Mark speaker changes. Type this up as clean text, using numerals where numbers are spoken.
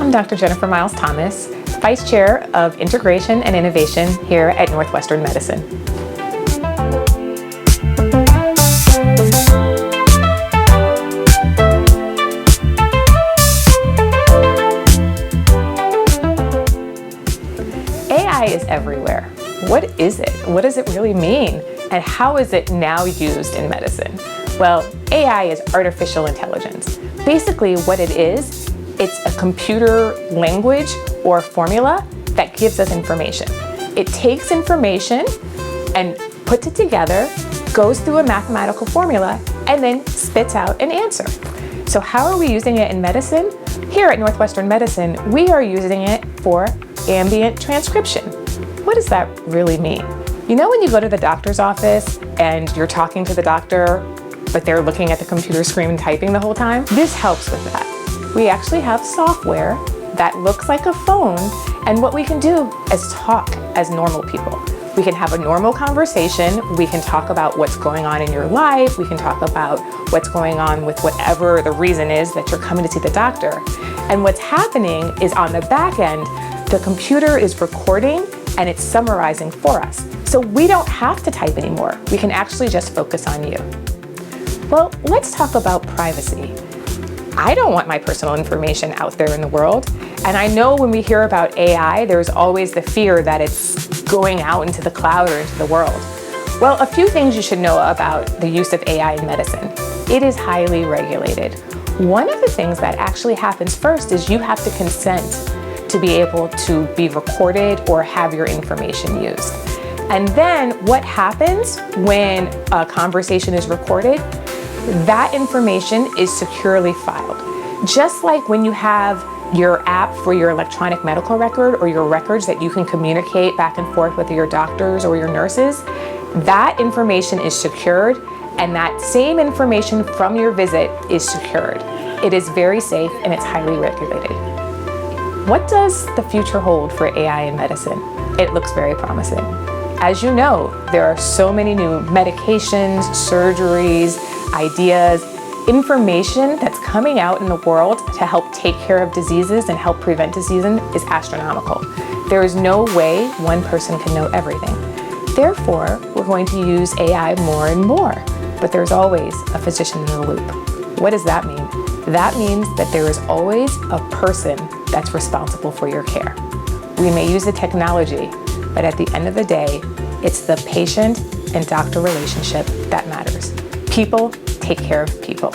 Speaker 1: I'm Dr. Jennifer Miles Thomas, Vice Chair of Integration and Innovation here at Northwestern Medicine. AI is everywhere. What is it? What does it really mean? And how is it now used in medicine? Well, AI is artificial intelligence. Basically what it is, it's a computer language or formula that gives us information. It takes information and puts it together, goes through a mathematical formula, and then spits out an answer. So how are we using it in medicine? Here at Northwestern Medicine, we are using it for ambient transcription. What does that really mean? You know when you go to the doctor's office and you're talking to the doctor, but they're looking at the computer screen and typing the whole time? This helps with that. We actually have software that looks like a phone, and what we can do is talk as normal people. We can have a normal conversation, we can talk about what's going on in your life, we can talk about what's going on with whatever the reason is that you're coming to see the doctor. And what's happening is on the back end, the computer is recording and it's summarizing for us. So we don't have to type anymore. We can actually just focus on you. Well, let's talk about privacy. I don't want my personal information out there in the world. And I know when we hear about AI, there's always the fear that it's going out into the cloud or into the world. Well, a few things you should know about the use of AI in medicine. It is highly regulated. One of the things that actually happens first is you have to consent to be able to be recorded or have your information used. And then what happens when a conversation is recorded? That information is securely filed. Just like when you have your app for your electronic medical record or your records that you can communicate back and forth with your doctors or your nurses, that information is secured, and that same information from your visit is secured. It is very safe and it's highly regulated. What does the future hold for AI in medicine? It looks very promising. As you know, there are so many new medications, surgeries, ideas, information that's coming out in the world to help take care of diseases and help prevent diseases is astronomical. There is no way one person can know everything. Therefore, we're going to use AI more and more, but there's always a physician in the loop. What does that mean? That means that there is always a person that's responsible for your care. We may use the technology, but at the end of the day, it's the patient and doctor relationship that matters. People take care of people.